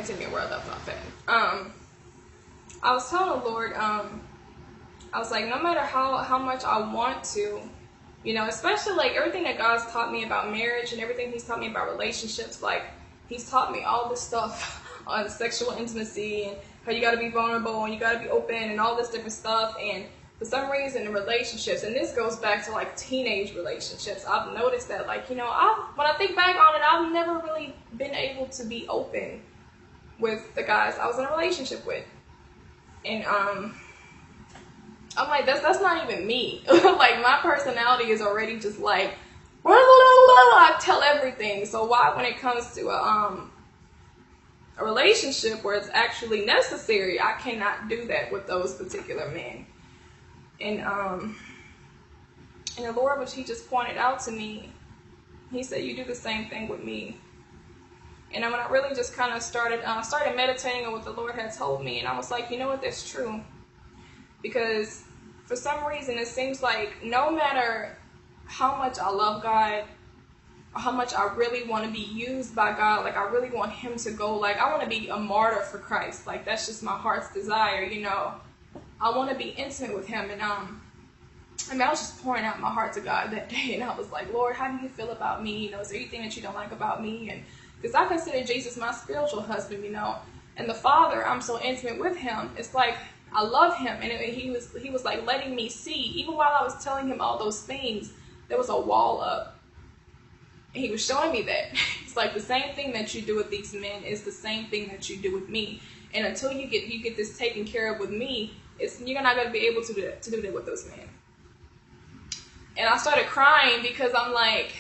continue where I left off at. I was telling the Lord, I was like, no matter how much I want to, you know, especially like everything that God's taught me about marriage and everything He's taught me about relationships, like He's taught me all this stuff on sexual intimacy and how you got to be vulnerable and you got to be open and all this different stuff. And for some reason in relationships, and this goes back to like teenage relationships, I've noticed that, like, you know, when I think back on it, I've never really been able to be open with the guys I was in a relationship with. And I'm like, that's not even me. Like, my personality is already just like, I tell everything. So why, when it comes to a relationship where it's actually necessary, I cannot do that with those particular men. And the Lord, which He just pointed out to me, He said, you do the same thing with me. And when I really just kind of started meditating on what the Lord had told me, and I was like, you know what, that's true. Because for some reason, it seems like no matter how much I love God, or how much I really want to be used by God, like I really want Him to go, like I want to be a martyr for Christ. Like that's just my heart's desire, you know. I want to be intimate with Him. And I was just pouring out my heart to God that day, and I was like, Lord, how do you feel about me? You know, is there anything that you don't like about me? And because I consider Jesus my spiritual husband, you know, and the Father, I'm so intimate with Him. It's like I love Him, and He was like letting me see, even while I was telling Him all those things, there was a wall up. And He was showing me that it's like the same thing that you do with these men is the same thing that you do with me. And until you get this taken care of with me, you're not going to be able to do that with those men. And I started crying because I'm like,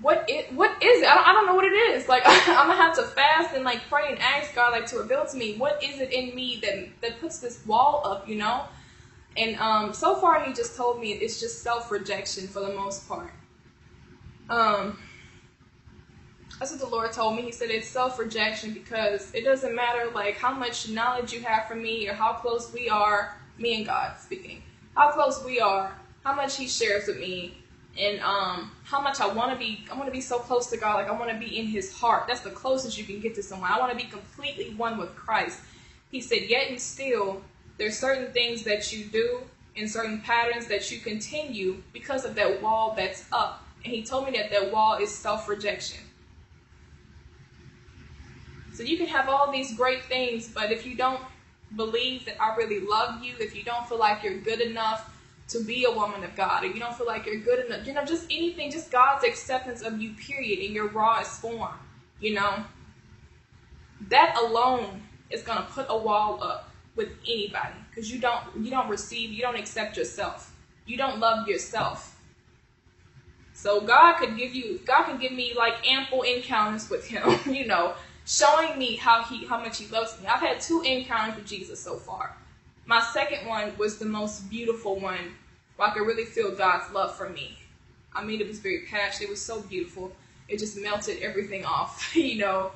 what is it? I don't know what it is. Like, I'm gonna have to fast and like pray and ask God like to reveal to me what is it in me that puts this wall up, you know. And so far He just told me it's just self-rejection for the most part. That's what the Lord told me. He said it's self-rejection because it doesn't matter like how much knowledge you have from me or how close we are, me and God speaking, how close we are, how much He shares with me. And how much I want to be so close to God, like I want to be in His heart. That's the closest you can get to someone. I want to be completely one with Christ. He said, yet and still, there's certain things that you do and certain patterns that you continue because of that wall that's up. And He told me that wall is self-rejection. So you can have all these great things, but if you don't believe that I really love you, if you don't feel like you're good enough to be a woman of God, or you don't feel like you're good enough, you know, just anything, just God's acceptance of you, period, in your rawest form, you know, that alone is going to put a wall up with anybody, because you don't receive, you don't accept yourself, you don't love yourself. So God can give me like ample encounters with Him, you know, showing me how much He loves me. I've had 2 encounters with Jesus so far. My second one was the most beautiful one, where I could really feel God's love for me. I mean, it was very passionate. It was so beautiful. It just melted everything off, you know.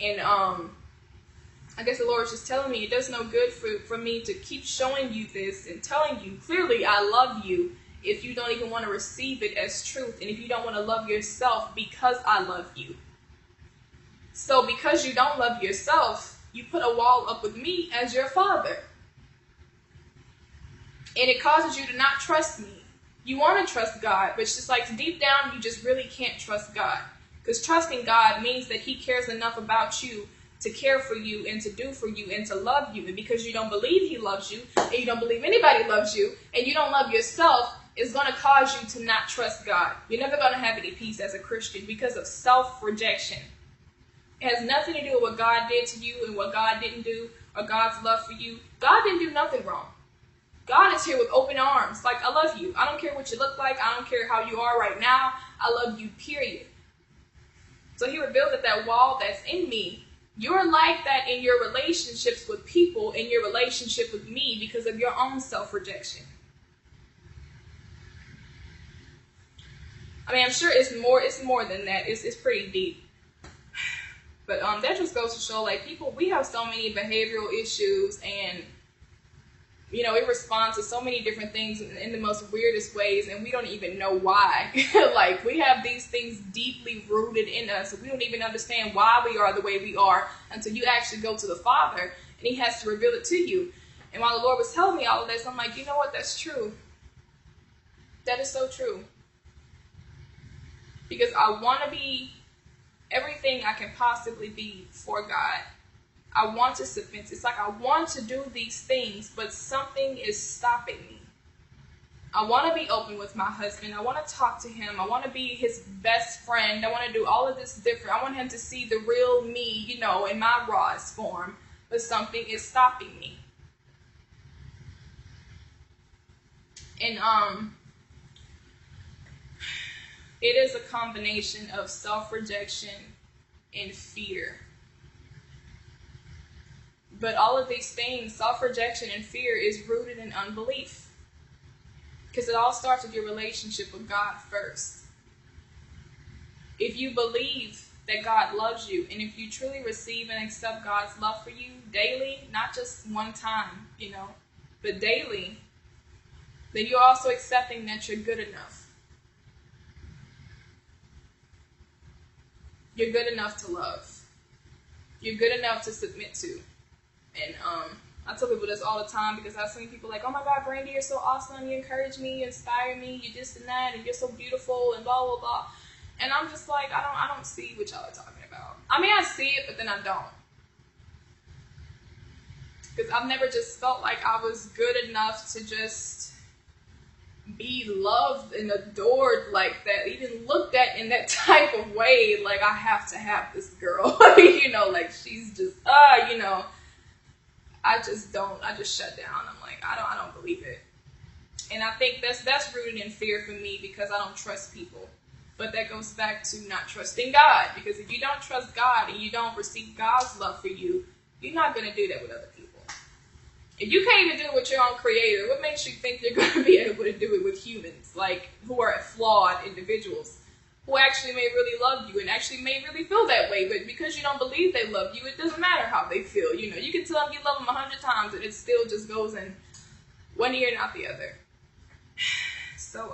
And I guess the Lord was just telling me it does no good for me to keep showing you this and telling you clearly I love you if you don't even want to receive it as truth, and if you don't want to love yourself because I love you. So because you don't love yourself, you put a wall up with me as your Father. And it causes you to not trust me. You want to trust God, but it's just like deep down, you just really can't trust God. Because trusting God means that He cares enough about you to care for you and to do for you and to love you. And because you don't believe He loves you, and you don't believe anybody loves you, and you don't love yourself, it's going to cause you to not trust God. You're never going to have any peace as a Christian because of self-rejection. It has nothing to do with what God did to you and what God didn't do, or God's love for you. God didn't do nothing wrong. God is here with open arms. Like, I love you. I don't care what you look like. I don't care how you are right now. I love you, period. So He revealed that wall that's in me, you're like that in your relationships with people, in your relationship with me, because of your own self-rejection. I mean, I'm sure it's more than that. It's pretty deep. But that just goes to show, like, people, we have so many behavioral issues, and it responds to so many different things in the most weirdest ways, and we don't even know why. Like, we have these things deeply rooted in us. We don't even understand why we are the way we are until you actually go to the Father, and He has to reveal it to you. And while the Lord was telling me all of this, I'm like, you know what? That's true. That is so true. Because I want to be everything I can possibly be for God. I want to submit. It's like I want to do these things, but something is stopping me. I want to be open with my husband. I want to talk to him. I want to be his best friend. I want to do all of this different. I want him to see the real me, in my rawest form. But something is stopping me. And it is a combination of self-rejection and fear. But all of these things, self-rejection and fear, is rooted in unbelief. Because it all starts with your relationship with God first. If you believe that God loves you, and if you truly receive and accept God's love for you daily, not just one time, but daily, then you're also accepting that you're good enough. You're good enough to love. You're good enough to submit to. And I tell people this all the time, because I've seen people like, oh my God, Brandy, you're so awesome. You encourage me, you inspire me, you this and that, and you're so beautiful, and blah, blah, blah. And I'm just like, I don't see what y'all are talking about. I mean, I see it, but then I don't. Because I've never just felt like I was good enough to just be loved and adored like that, even looked at in that type of way. Like, I have to have this girl, like she's just, I just shut down. I'm like, I don't believe it. And I think that's rooted in fear for me, because I don't trust people. But that goes back to not trusting God, because if you don't trust God and you don't receive God's love for you, you're not going to do that with other people. If you can't even do it with your own creator, what makes you think you're going to be able to do it with humans, like, who are flawed individuals, who actually may really love you and actually may really feel that way, but because you don't believe they love you, it doesn't matter how they feel. You can tell them you love them 100 times, and it still just goes in one ear, not the other. So,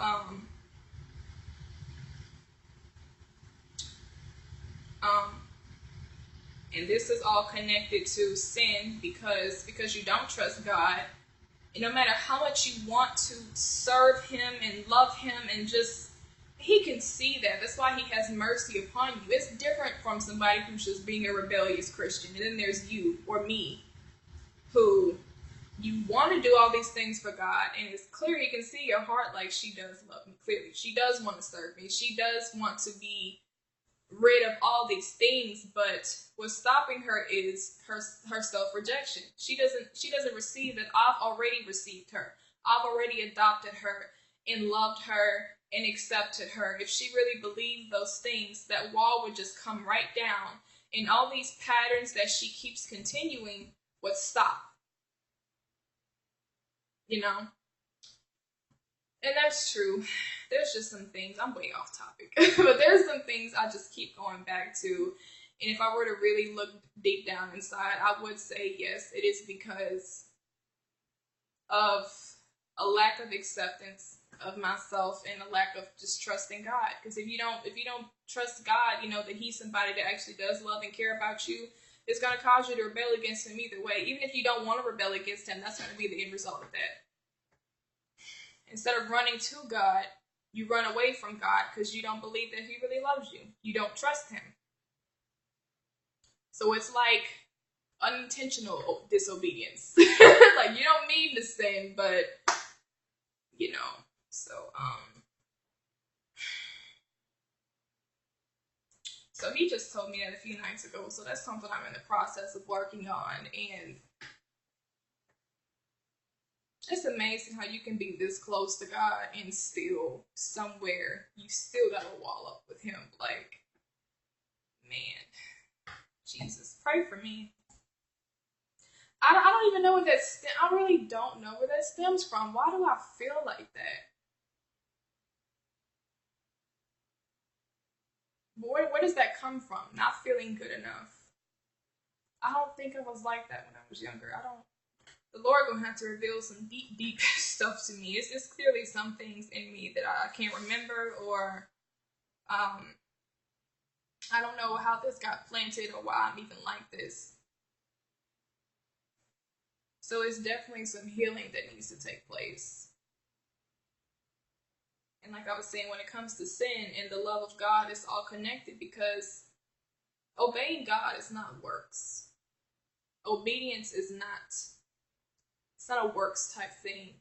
and this is all connected to sin, because you don't trust God, and no matter how much you want to serve Him and love Him, and just, He can see that. That's why He has mercy upon you. It's different from somebody who's just being a rebellious Christian. And then there's you or me, who you want to do all these things for God, and it's clear He can see your heart. Like, she does love me, clearly. She does want to serve me. She does want to be rid of all these things, but what's stopping her is her self-rejection. She doesn't receive that I've already received her. I've already adopted her and loved her and accepted her. If she really believed those things, that wall would just come right down, and all these patterns that she keeps continuing would stop. And that's true. There's just some things, I'm way off topic, but there's some things I just keep going back to. And if I were to really look deep down inside, I would say yes, it is because of a lack of acceptance of myself and a lack of just trusting God. Because if you don't trust God, that He's somebody that actually does love and care about you, it's going to cause you to rebel against Him either way. Even if you don't want to rebel against Him, that's going to be the end result of that. Instead of running to God, you run away from God because you don't believe that He really loves you. You don't trust Him. So it's like unintentional disobedience. Like, you don't mean to sin, but, So He just told me that a few nights ago, so that's something I'm in the process of working on, and it's amazing how you can be this close to God and still, somewhere, you still got a wall up with Him. Like, man, Jesus, pray for me. I don't even know where I really don't know where that stems from. Why do I feel like that? Where does that come from? Not feeling good enough. I don't think I was like that when I was younger. the Lord gonna have to reveal some deep, deep stuff to me. It's clearly some things in me that I can't remember, or I don't know how this got planted or why I'm even like this. So it's definitely some healing that needs to take place. And like I was saying, when it comes to sin and the love of God, it's all connected, because obeying God is not works. Obedience is not, it's not a works type thing.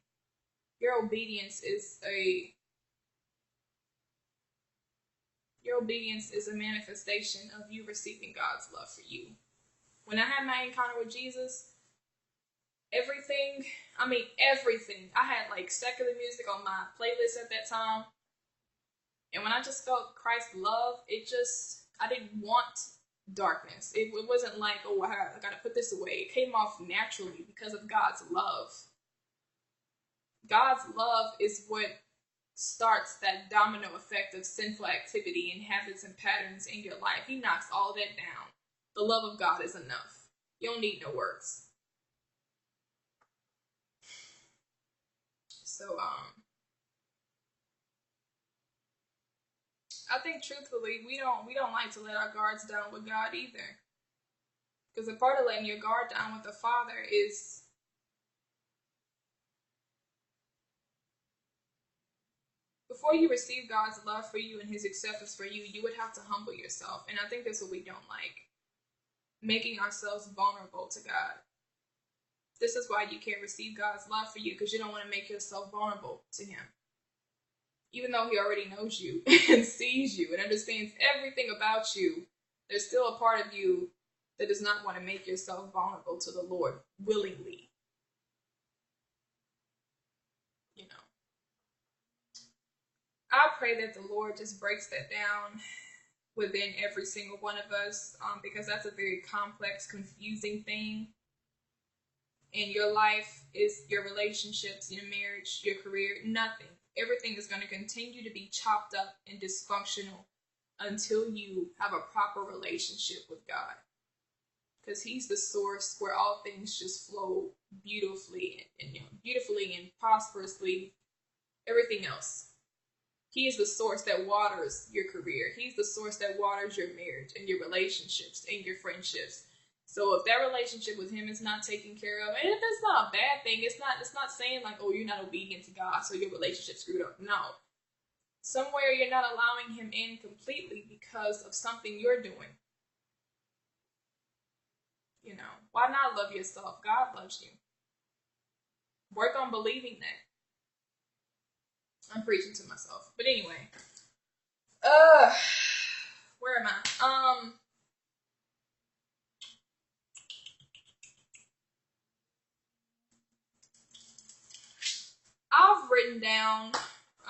Your obedience is a manifestation of you receiving God's love for you. When I had my encounter with Jesus, everything, I had like secular music on my playlist at that time. And when I just felt Christ's love, I didn't want darkness. It wasn't like, oh, I got to put this away. It came off naturally because of God's love. God's love is what starts that domino effect of sinful activity and habits and patterns in your life. He knocks all that down. The love of God is enough. You don't need no works. So, I think truthfully, we don't like to let our guards down with God either. Because a part of letting your guard down with the Father is before you receive God's love for you and his acceptance for you, you would have to humble yourself. And I think that's what we don't like. Making ourselves vulnerable to God. This is why you can't receive God's love for you, because you don't want to make yourself vulnerable to him. Even though he already knows you and sees you and understands everything about you, there's still a part of you that does not want to make yourself vulnerable to the Lord willingly. You know. I pray that the Lord just breaks that down within every single one of us, because that's a very complex, confusing thing. In your life, is your relationships, your marriage, your career, nothing. Everything is going to continue to be chopped up and dysfunctional until you have a proper relationship with God. Because he's the source where all things just flow beautifully and prosperously, everything else. He is the source that waters your career. He's the source that waters your marriage and your relationships and your friendships. So if that relationship with him is not taken care of, and if it's not a bad thing, it's not saying like, oh, you're not obedient to God, so your relationship's screwed up. No. Somewhere you're not allowing him in completely because of something you're doing. You know, why not love yourself? God loves you. Work on believing that. I'm preaching to myself. But anyway. Where am I?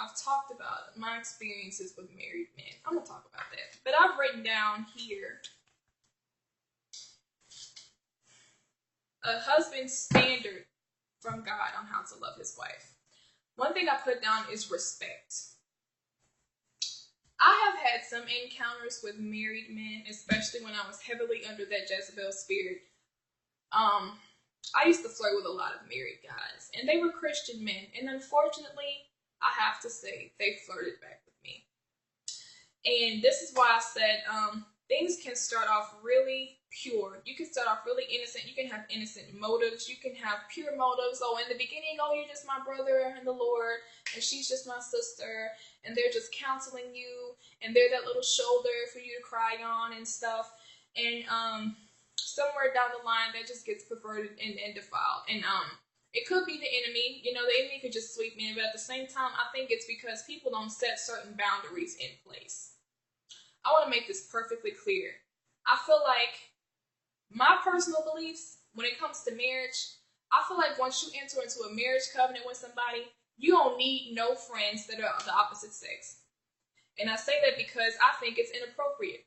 I've talked about my experiences with married men. I'm going to talk about that. But I've written down here a husband's standard from God on how to love his wife. One thing I put down is respect. I have had some encounters with married men, especially when I was heavily under that Jezebel spirit. I used to flirt with a lot of married guys, and they were Christian men, and unfortunately, I have to say, they flirted back with me. And this is why I said, things can start off really pure. You can start off really innocent. You can have innocent motives. You can have pure motives. Oh, in the beginning, oh, you're just my brother in the Lord, and she's just my sister, and they're just counseling you, and they're that little shoulder for you to cry on and stuff. And somewhere down the line, that just gets perverted and defiled. And it could be the enemy. You know, the enemy could just sweep in, but at the same time, I think it's because people don't set certain boundaries in place. I want to make this perfectly clear. I feel like my personal beliefs when it comes to marriage, I feel like once you enter into a marriage covenant with somebody, you don't need no friends that are of the opposite sex. And I say that because I think it's inappropriate.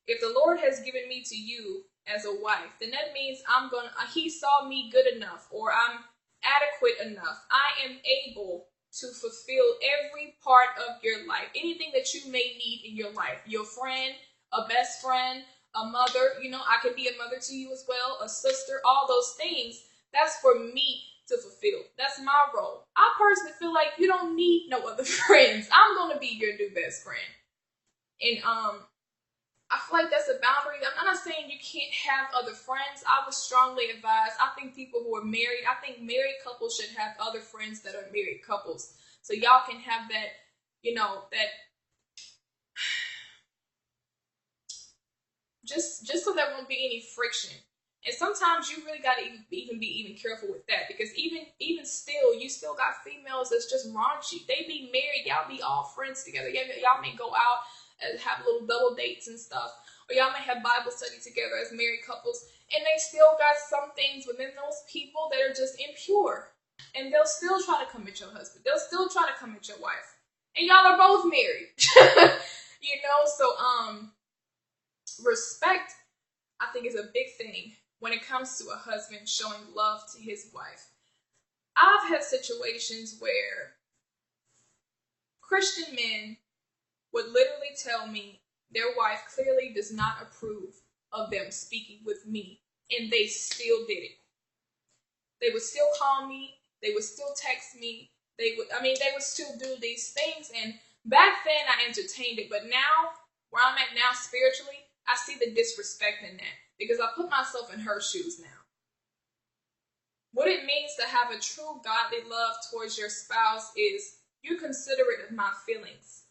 If the Lord has given me to you as a wife, then that means he saw me good enough, or I'm adequate enough. I am able to fulfill every part of your life. Anything that you may need in your life. Your friend, a best friend, a mother, I could be a mother to you as well, a sister, all those things. That's for me to fulfill. That's my role. I personally feel like you don't need no other friends. I'm gonna be your new best friend. And I feel like that's a boundary. I'm not saying you can't have other friends. I would strongly advise. I think people who are married, I think married couples should have other friends that are married couples. So y'all can have that, that just so there won't be any friction. And sometimes you really got to even be careful with that, because even still, you still got females that's just raunchy. They be married, y'all be all friends together. Y'all may go out and have little double dates and stuff, or y'all may have Bible study together as married couples, and they still got some things within those people that are just impure, and they'll still try to come at your husband. They'll still try to come at your wife, and y'all are both married. So respect, I think, is a big thing when it comes to a husband showing love to his wife. I've had situations where Christian men would literally tell me their wife clearly does not approve of them speaking with me, and they still did it. They would still call me, they would still text me, they would still do these things, and back then I entertained it, but now, where I'm at now spiritually, I see the disrespect in that, because I put myself in her shoes now. What it means to have a true godly love towards your spouse is you're considerate of my feelings.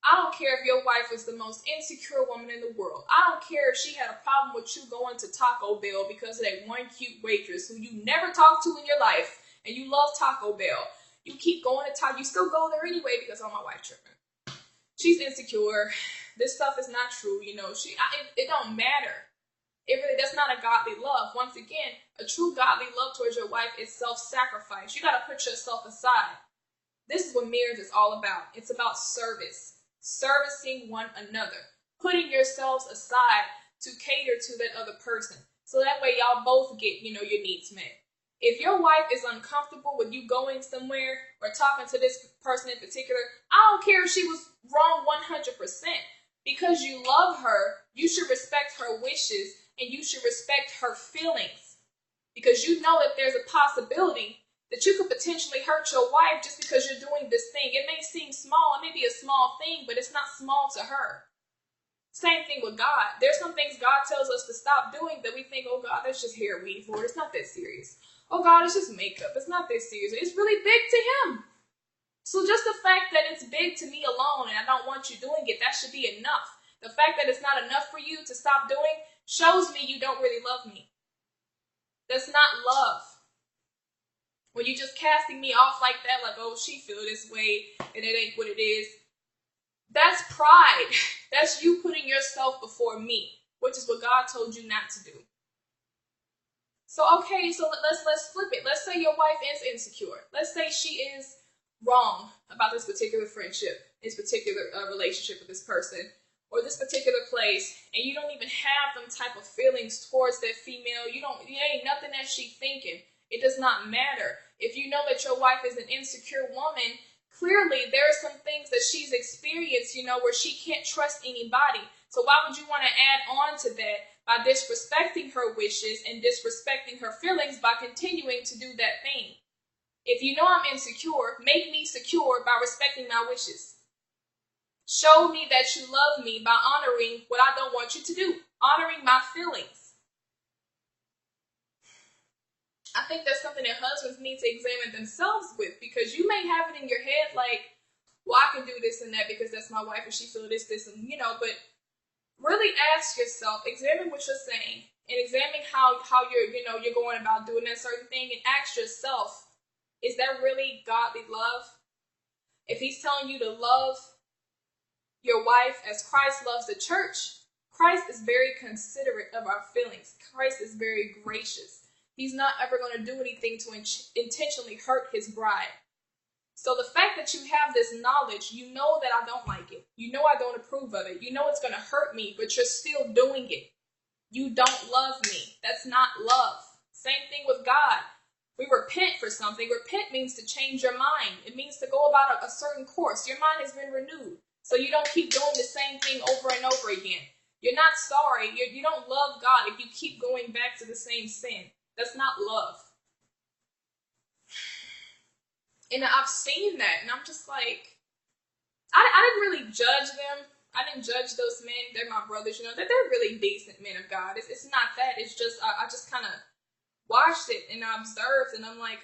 I don't care if your wife is the most insecure woman in the world. I don't care if she had a problem with you going to Taco Bell because of that one cute waitress who you never talked to in your life, and you love Taco Bell. You keep going to Taco, you still go there anyway because, oh, my wife tripping. She's insecure. This stuff is not true, it don't matter. It really, that's not a godly love. Once again, a true godly love towards your wife is self-sacrifice. You got to put yourself aside. This is what marriage is all about. It's about service, servicing one another, putting yourselves aside to cater to that other person. So that way y'all both get, your needs met. If your wife is uncomfortable with you going somewhere or talking to this person in particular, I don't care if she was wrong 100%. Because you love her, you should respect her wishes, and you should respect her feelings. Because you know that there's a possibility that you could potentially hurt your wife just because you're doing this thing. It may seem small, it may be a small thing, but it's not small to her. Same thing with God. There's some things God tells us to stop doing that we think, oh God, that's just hair weave, Lord, it's not that serious. Oh God, it's just makeup, it's not that serious. It's really big to him. So just the fact that it's big to me alone and I don't want you doing it, that should be enough. The fact that it's not enough for you to stop doing shows me you don't really love me. That's not love. When you're just casting me off like that, like, oh, she feel this way and it ain't what it is. That's pride. That's you putting yourself before me, which is what God told you not to do. So, okay, so let's flip it. Let's say your wife is insecure. Let's say she is wrong about this particular friendship, this particular relationship with this person, or this particular place, and you don't even have them type of feelings towards that female. It ain't nothing that she thinking. It does not matter. If you know that your wife is an insecure woman, clearly there are some things that she's experienced, where she can't trust anybody. So why would you want to add on to that by disrespecting her wishes and disrespecting her feelings by continuing to do that thing? If you know I'm insecure, make me secure by respecting my wishes. Show me that you love me by honoring what I don't want you to do, honoring my feelings. I think that's something that husbands need to examine themselves with, because you may have it in your head like, well, I can do this and that because that's my wife and she feel this, and but really ask yourself, examine what you're saying, and examine how you're going about doing that certain thing, and ask yourself, is that really godly love? If he's telling you to love your wife as Christ loves the church, Christ is very considerate of our feelings. Christ is very gracious. He's not ever going to do anything to intentionally hurt his bride. So the fact that you have this knowledge, you know that I don't like it. You know I don't approve of it. You know it's going to hurt me, but you're still doing it. You don't love me. That's not love. Same thing with God. We repent for something. Repent means to change your mind. It means to go about a certain course. Your mind has been renewed, so you don't keep doing the same thing over and over again. You're not sorry. You don't love God if you keep going back to the same sin. That's not love. And I've seen that, and I'm just like, I didn't really judge them. I didn't judge those men. They're my brothers, you know. They're really decent men of God. It's not that. It's just I just kind of watched it and I observed, and I'm like,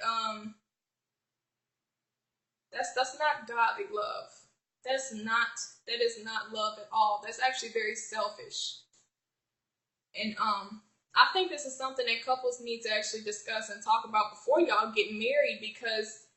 that's not godly love. That is not love at all. That's actually very selfish. And I think this is something that couples need to actually discuss and talk about before y'all get married, because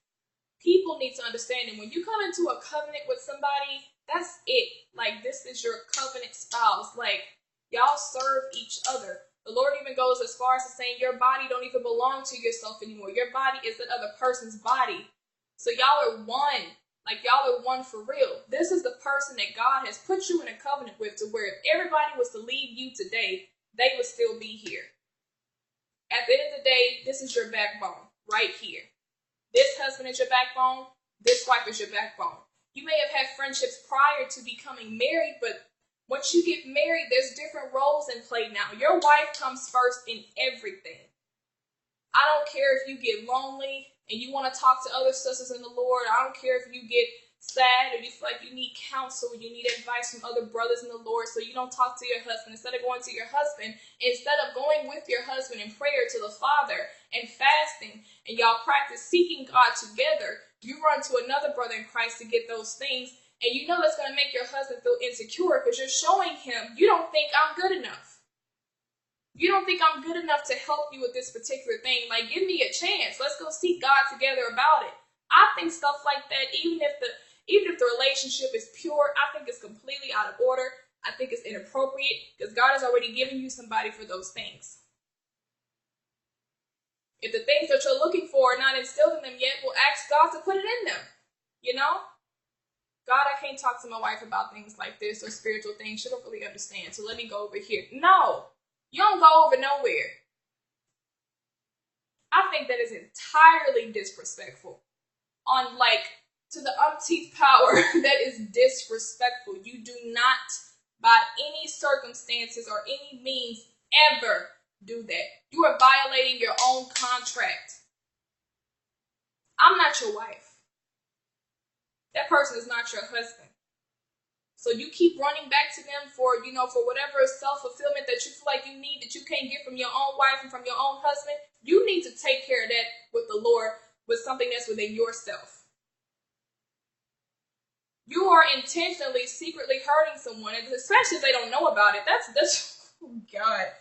people need to understand that when you come into a covenant with somebody, that's it. Like, this is your covenant spouse. Like, y'all serve each other. The Lord even goes as far as to saying your body don't even belong to yourself anymore. Your body is that other person's body. So y'all are one. Like, y'all are one for real. This is the person that God has put you in a covenant with, to where if everybody was to leave you today, they would still be here. At the end of the day, this is your backbone right here. This husband is your backbone. This wife is your backbone. You may have had friendships prior to becoming married, but once you get married, there's different roles in play now. Your wife comes first in everything. I don't care if you get lonely and you want to talk to other sisters in the Lord. I don't care if you get sad or you feel like you need counsel, you need advice from other brothers in the Lord, so you don't talk to your husband. Instead of going to your husband, instead of going with your husband in prayer to the Father and fasting, and y'all practice seeking God together, you run to another brother in Christ to get those things, and you know that's going to make your husband feel insecure, because you're showing him, you don't think I'm good enough. You don't think I'm good enough to help you with this particular thing. Like, give me a chance. Let's go seek God together about it. I think stuff like that, even if the relationship is pure, I think it's completely out of order. I think it's inappropriate, because God has already given you somebody for those things. If the things that you're looking for are not instilled in them yet, well, ask God to put it in them. You know? God, I can't talk to my wife about things like this or spiritual things. She don't really understand, so let me go over here. No, you don't go over nowhere. I think that is entirely disrespectful. On, like, to the umpteenth power, that is disrespectful. You do not, by any circumstances or any means, ever do that. You are violating your own contract. I'm not your wife. That person is not your husband. So you keep running back to them for, for whatever self-fulfillment that you feel like you need, that you can't get from your own wife and from your own husband. You need to take care of that with the Lord, with something that's within yourself. You are intentionally, secretly hurting someone, especially if they don't know about it. That's oh God.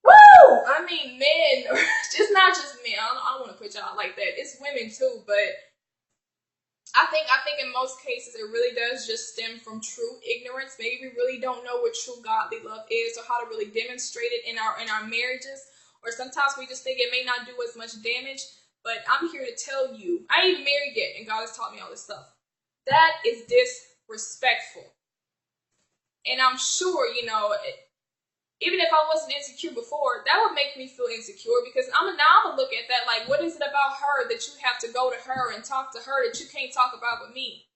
Woo! I mean, men, it's not just men. I don't want to put y'all like that. It's women too, but I think in most cases it really does just stem from true ignorance. Maybe we really don't know what true godly love is, or how to really demonstrate it in our marriages. Or sometimes we just think it may not do as much damage. But I'm here to tell you, I ain't even married yet, and God has taught me all this stuff. That is disrespectful. And I'm sure, even if I wasn't insecure before, that would make me feel insecure, because I'm gonna look at that like, what is it about her that you have to go to her and talk to her that you can't talk about with me?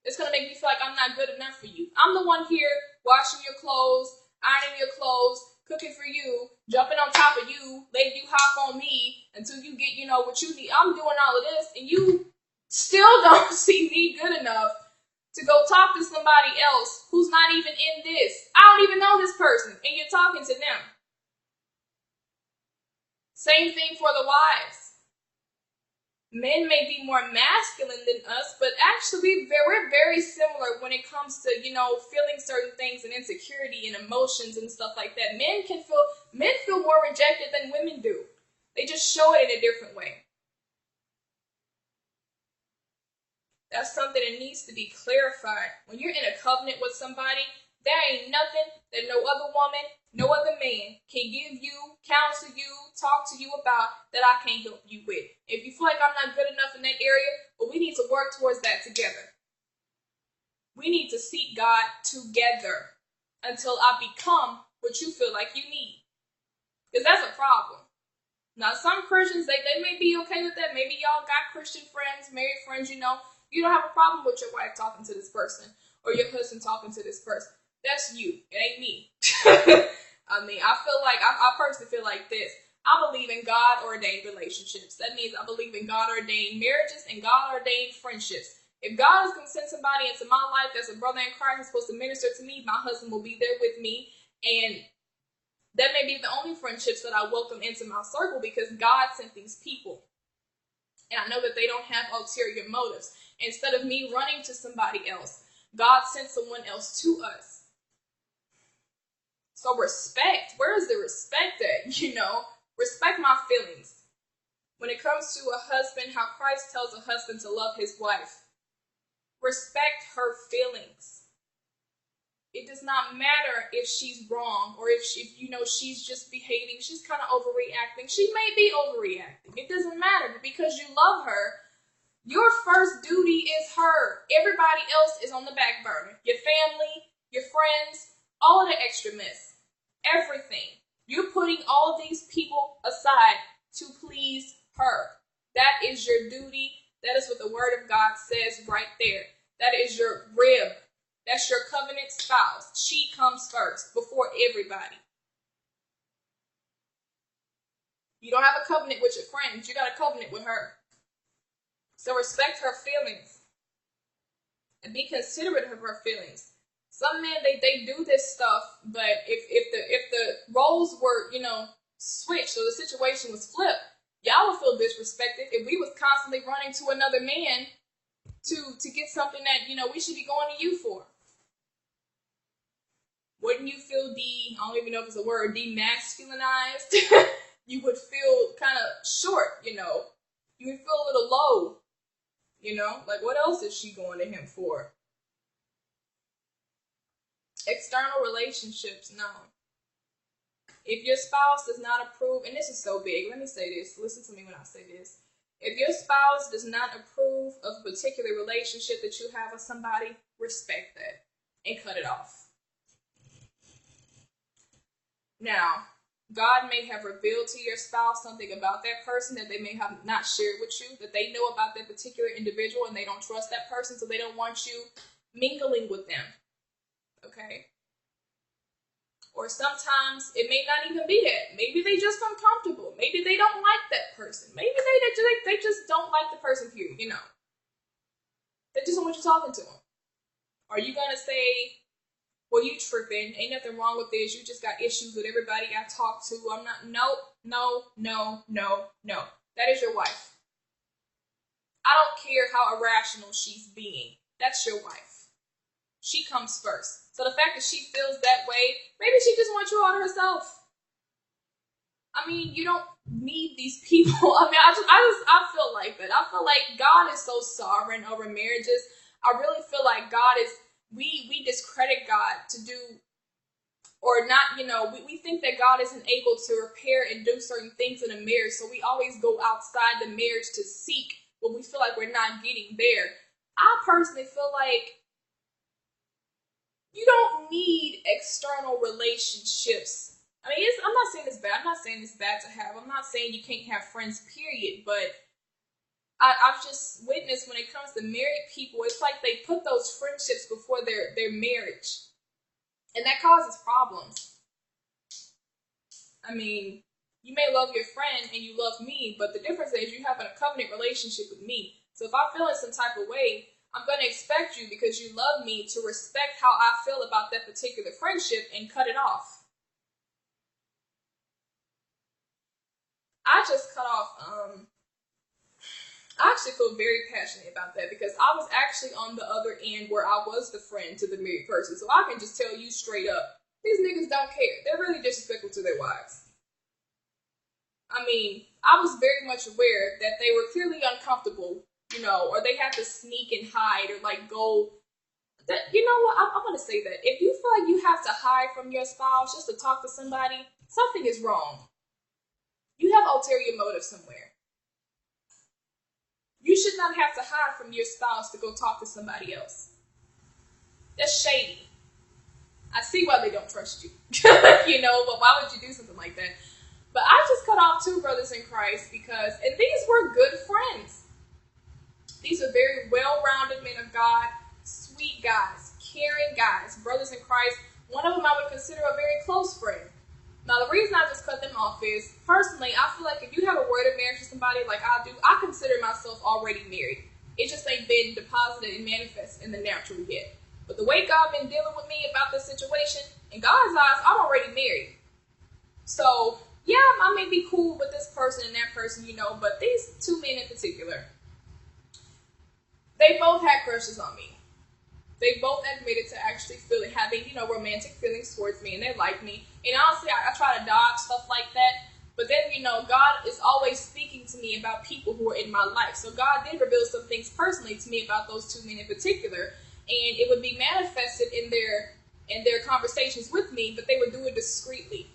It's gonna make me feel like I'm not good enough for you. I'm the one here washing your clothes, ironing your clothes, cooking for you, jumping on top of you, letting you hop on me until you get, what you need. I'm doing all of this, and you still don't see me good enough to go talk to somebody else who's not even in this. I don't even know this person, and you're talking to them. Same thing for the wives. Men may be more masculine than us, but actually we're very similar when it comes to, feeling certain things and insecurity and emotions and stuff like that. Men feel more rejected than women do. They just show it in a different way. That's something that needs to be clarified. When you're in a covenant with somebody, there ain't nothing that no other woman, no other man can give you, counsel you, talk to you about that I can't help you with. If you feel like I'm not good enough in that area, well, we need to work towards that together. We need to seek God together until I become what you feel like you need. Because that's a problem. Now, some Christians, they may be okay with that. Maybe y'all got Christian friends, married friends, You don't have a problem with your wife talking to this person or your husband talking to this person. That's you. It ain't me. I personally feel like this. I believe in God-ordained relationships. That means I believe in God-ordained marriages and God-ordained friendships. If God is going to send somebody into my life that's a brother in Christ who's supposed to minister to me, my husband will be there with me. And that may be the only friendships that I welcome into my circle because God sent these people. And I know that they don't have ulterior motives. Instead of me running to somebody else, God sent someone else to us. So respect, where is the respect at? Respect my feelings. When it comes to a husband, how Christ tells a husband to love his wife. Respect her feelings. It does not matter if she's wrong or if she's just behaving, she's kind of overreacting. She may be overreacting. It doesn't matter, but because you love her, your first duty is her. Everybody else is on the back burner. Your family, your friends, all of the extra mess. Everything. You're putting all of these people aside to please her. That is your duty. That is what the word of God says right there. That is your rib. That's your covenant spouse. She comes first before everybody. You don't have a covenant with your friends. You got a covenant with her. So respect her feelings. And be considerate of her feelings. Some men, they do this stuff, but if the roles were, switched or the situation was flipped, y'all would feel disrespected if we was constantly running to another man to get something that, we should be going to you for. Wouldn't you feel I don't even know if it's a word, demasculinized? You would feel kind of short, You would feel a little low, Like, what else is she going to him for? External relationships, no. If your spouse does not approve, and this is so big, let me say this. Listen to me when I say this. If your spouse does not approve of a particular relationship that you have with somebody, respect that and cut it off. Now, God may have revealed to your spouse something about that person that they may have not shared with you, that they know about that particular individual and they don't trust that person, so they don't want you mingling with them. Okay? Or sometimes it may not even be that. Maybe they just uncomfortable. Maybe they don't like that person. Maybe they just don't like the person, period, They just don't want you talking to them. Are you going to say, well, you tripping. Ain't nothing wrong with this. You just got issues with everybody I talk to. I'm not. No. That is your wife. I don't care how irrational she's being. That's your wife. She comes first. So the fact that she feels that way, maybe she just wants you all to herself. I mean, you don't need these people. I mean, I feel like that. I feel like God is so sovereign over marriages. I really feel like God is, we discredit God to do, or not, we think that God isn't able to repair and do certain things in a marriage. So we always go outside the marriage to seek what we feel like we're not getting there. I personally feel like you don't need external relationships. I mean, I'm not saying it's bad. I'm not saying it's bad to have. I'm not saying you can't have friends, period. But I've just witnessed when it comes to married people, it's like they put those friendships before their marriage. And that causes problems. I mean, you may love your friend and you love me, but the difference is you have a covenant relationship with me. So if I feel in some type of way, I'm going to expect you, because you love me, to respect how I feel about that particular friendship and cut it off. I just cut off, I actually feel very passionate about that, because I was actually on the other end where I was the friend to the married person. So I can just tell you straight up, these niggas don't care. They're really disrespectful to their wives. I mean, I was very much aware that they were clearly uncomfortable, or they had to sneak and hide or like go. That, you know what? I'm going to say that. If you feel like you have to hide from your spouse just to talk to somebody, something is wrong. You have ulterior motive somewhere. You should not have to hide from your spouse to go talk to somebody else. That's shady. I see why they don't trust you. But why would you do something like that? But I just cut off 2 brothers in Christ because, and these were good friends. These are very well-rounded men of God, sweet guys, caring guys, brothers in Christ. One of them I would consider a very close friend. Now, the reason I just cut them them off is, personally, I feel like if you have a word of marriage to somebody like I do, I consider myself already married. It just ain't been deposited and manifest in the natural yet. But the way God been dealing with me about this situation, in God's eyes, I'm already married. So, yeah, I may be cool with this person and that person, but these two men in particular, they both had crushes on me. They both admitted to actually having, romantic feelings towards me, and they like me. And honestly, I try to dodge stuff like that. But then, God is always speaking to me about people who are in my life. So God did reveal some things personally to me about those two men in particular. And it would be manifested in their conversations with me, but they would do it discreetly.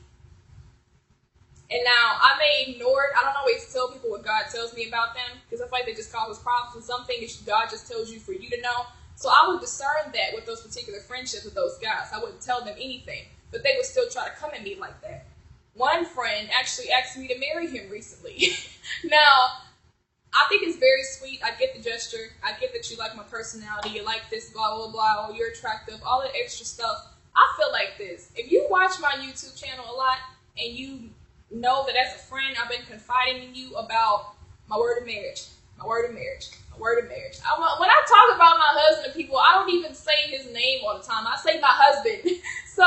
And now, I may ignore it. I don't always tell people what God tells me about them, because I feel like they just cause us problems. And some things God just tells you for you to know. So I would discern that with those particular friendships with those guys. I wouldn't tell them anything, but they would still try to come at me like that. One friend actually asked me to marry him recently. Now, I think it's very sweet. I get the gesture. I get that you like my personality. You like this, blah, blah, blah. Oh, you're attractive. All that extra stuff. I feel like this. If you watch my YouTube channel a lot and you know that as a friend, I've been confiding in you about my word of marriage. My word of marriage. My word of marriage. When I talk about my husband to people, I don't even say his name all the time. I say my husband. So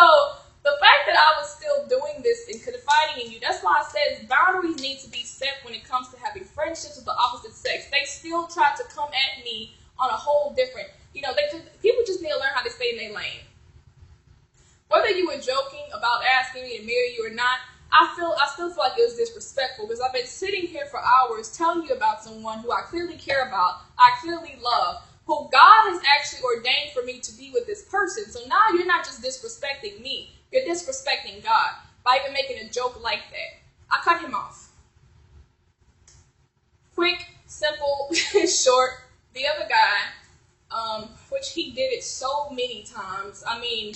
the fact that I was still doing this and confiding in you, that's why I said boundaries need to be set when it comes to having friendships with the opposite sex. They still try to come at me on a whole different, people just need to learn how to stay in their lane. Whether you were joking about asking me to marry you or not, I still feel like it was disrespectful, because I've been sitting here for hours telling you about someone who I clearly care about, I clearly love, who God has actually ordained for me to be with this person. So now you're not just disrespecting me, you're disrespecting God by even making a joke like that. I cut him off. Quick, simple, short. The other guy, which he did it so many times. I mean,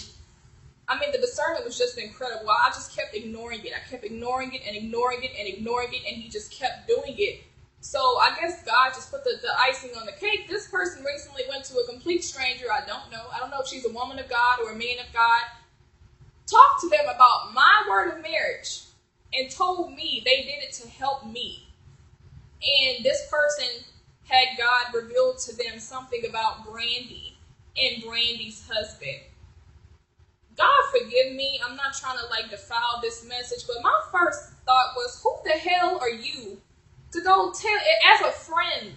the discernment was just incredible. I just kept ignoring it. I kept ignoring it and ignoring it and ignoring it, and he just kept doing it. So I guess God just put the icing on the cake. This person recently went to a complete stranger. I don't know if she's a woman of God or a man of God. Talked to them about my word of marriage and told me they did it to help me. And this person had God revealed to them something about Brandy and Brandy's husband. God forgive me, I'm not trying to defile this message, but my first thought was, who the hell are you to go tell, as a friend,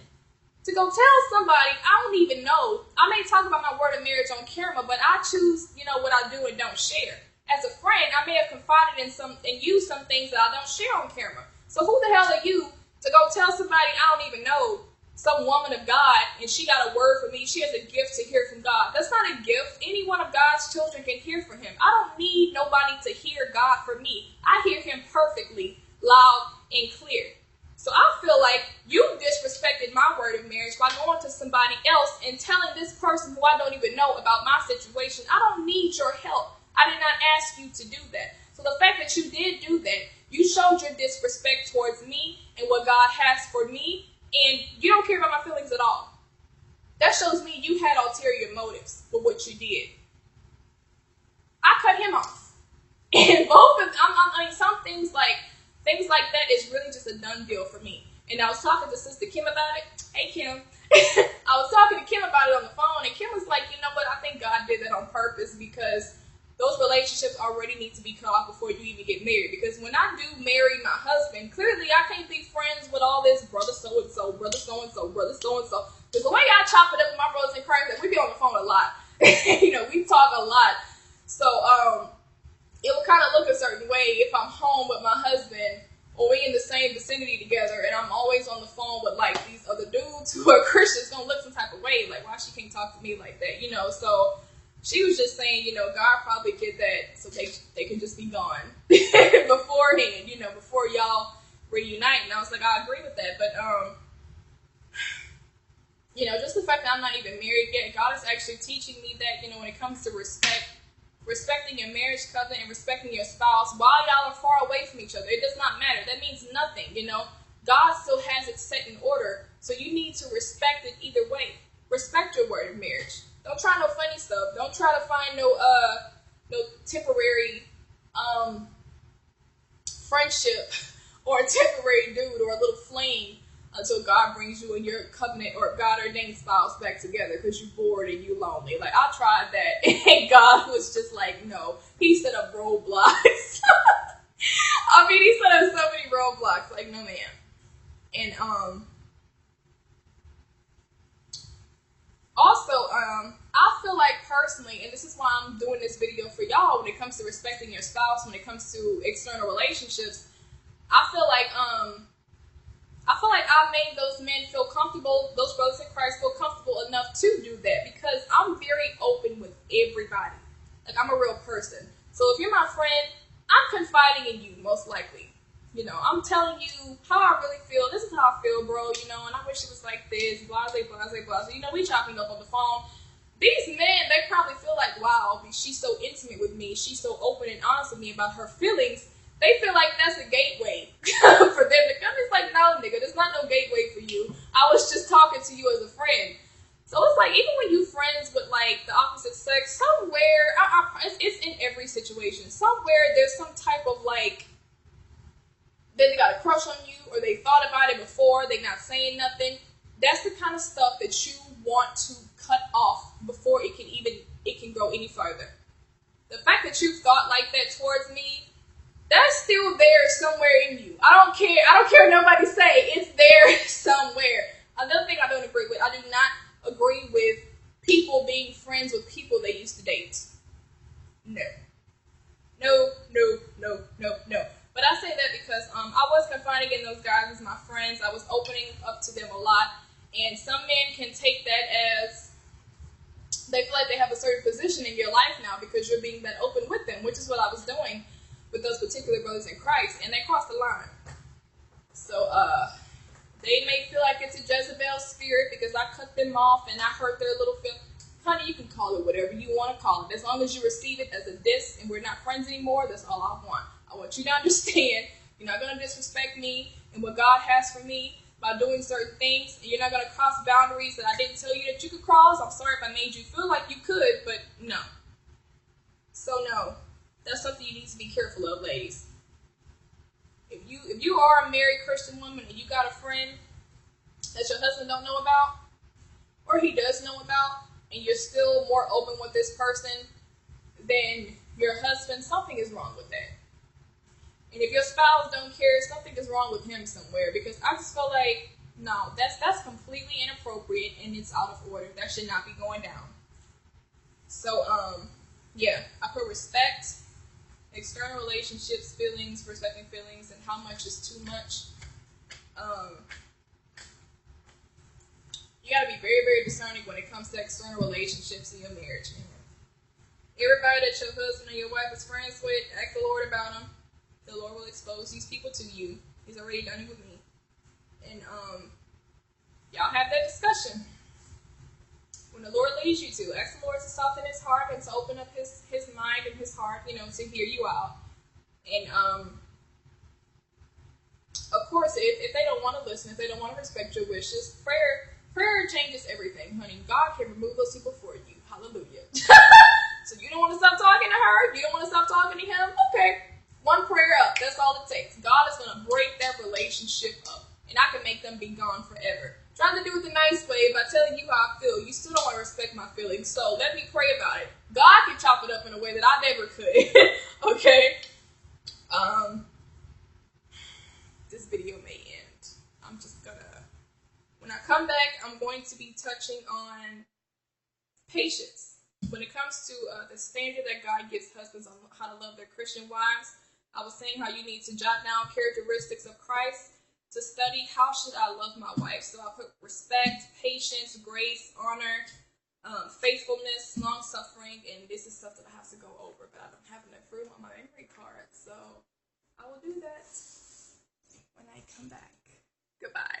to go tell somebody I don't even know? I may talk about my word of marriage on camera, but I choose, what I do and don't share. As a friend, I may have confided in you some things that I don't share on camera. So who the hell are you to go tell somebody I don't even know, some woman of God, and she got a word for me, she has a gift to hear from God? That's not a gift. Any one of God's children can hear from him. I don't need nobody to hear God for me. I hear him perfectly, loud and clear. So I feel like you disrespected my word of marriage by going to somebody else and telling this person who I don't even know about my situation. I don't need your help. I did not ask you to do that. So the fact that you did do that, you showed your disrespect towards me and what God has for me, and you don't care about my feelings at all. That shows me you had ulterior motives for what you did. I cut him off. And both of them, some things like that is really just a done deal for me. And I was talking to Sister Kim about it. Hey, Kim. I was talking to Kim about it on the phone, and Kim was like, you know what, I think God did that on purpose, because those relationships already need to be cut off before you even get married. Because when I do marry my husband, clearly I can't be friends with all this brother so-and-so, brother so-and-so, brother so-and-so. Because the way I chop it up with my brothers in Christ, we be on the phone a lot. We talk a lot. So it will kind of look a certain way if I'm home with my husband, or we in the same vicinity together, and I'm always on the phone with these other dudes who are Christians. Gonna look some type of way, why she can't talk to me like that, So she was just saying, God probably did that so they can just be gone beforehand, before y'all reunite. And I was like, I agree with that. But, just the fact that I'm not even married yet, God is actually teaching me that, when it comes to respecting your marriage covenant and respecting your spouse while y'all are far away from each other. It does not matter. That means nothing, God still has it set in order. So you need to respect it either way. Respect your word of marriage. Don't try no funny stuff. Don't try to find no temporary friendship or a temporary dude or a little fling until God brings you and your covenant or God ordained spouse back together because you're bored and you lonely. Like, I tried that and God was just like, no. He set up roadblocks. I mean, he set up so many roadblocks. Like, no, man. And also, I feel like personally, and this is why I'm doing this video for y'all when it comes to respecting your spouse, when it comes to external relationships, I feel like I made those men feel comfortable, those brothers in Christ feel comfortable enough to do that because I'm very open with everybody. Like, I'm a real person. So if you're my friend, I'm confiding in you, most likely. You know, I'm telling you how I really feel. This is how I feel, bro, you know, and I wish it was like this, blase, blase, blase. You know, we chopping up on the phone. These men, they probably feel like, wow, she's so intimate with me. She's so open and honest with me about her feelings. They feel like that's a gateway for them to come. It's like, no, nigga, there's not no gateway for you. I was just talking to you as a friend. So it's like, even when you friends with like the opposite sex, somewhere, it's in every situation. Somewhere there's some type of like, they got a crush on you or they thought about it before, they not saying nothing. That's the kind of stuff that you want to cut off before it can go any further. The fact that you thought like that towards me, that's still there somewhere in you. I don't care what nobody say. It's there somewhere. Another thing I don't agree with, I do not agree with people being friends with people they used to date. No. But I say that because I was confiding in those guys as my friends. I was opening up to them a lot. And some men can take that as they feel like they have a certain position in your life now because you're being that open with them, which is what I was doing with those particular brothers in Christ, and they crossed the line. So they may feel like it's a Jezebel spirit because I cut them off and I hurt their little feelings. Honey, you can call it whatever you want to call it. As long as you receive it as a diss and we're not friends anymore, that's all I want. I want you to understand you're not going to disrespect me and what God has for me by doing certain things, and you're not going to cross boundaries that I didn't tell you that you could cross. I'm sorry if I made you feel like you could, but no. So no, that's something you need to be careful of, ladies. If you are a married Christian woman and you got a friend that your husband don't know about, or he does know about, and you're still more open with this person than your husband, something is wrong with that. And if your spouse don't care, something is wrong with him somewhere. Because I just feel like, no, that's completely inappropriate and it's out of order. That should not be going down. So, yeah, I put respect, external relationships, feelings, respecting feelings, and how much is too much. You got to be very, very discerning when it comes to external relationships in your marriage. Everybody that your husband or your wife is friends with, ask the Lord about them. The Lord will expose these people to you. He's already done it with me. And y'all have that discussion. When the Lord leads you to, ask the Lord to soften his heart and to open up his mind and his heart, to hear you out. And of course, if they don't want to listen, if they don't want to respect your wishes, prayer changes everything, honey. God can remove those people for you. Hallelujah. So you don't want to stop talking to her? You don't want to stop talking to him? Okay. One prayer up. That's all it takes. God is going to break that relationship up. And I can make them be gone forever. Trying to do it the nice way by telling you how I feel. You still don't want to respect my feelings. So let me pray about it. God can chop it up in a way that I never could. Okay. This video may end. I'm just going to... When I come back, I'm going to be touching on patience. When it comes to the standard that God gives husbands on how to love their Christian wives, I was saying how you need to jot down characteristics of Christ to study how should I love my wife. So I put respect, patience, grace, honor, faithfulness, long-suffering, and this is stuff that I have to go over, but I don't have enough room on my memory card, so I will do that when I come back. Goodbye.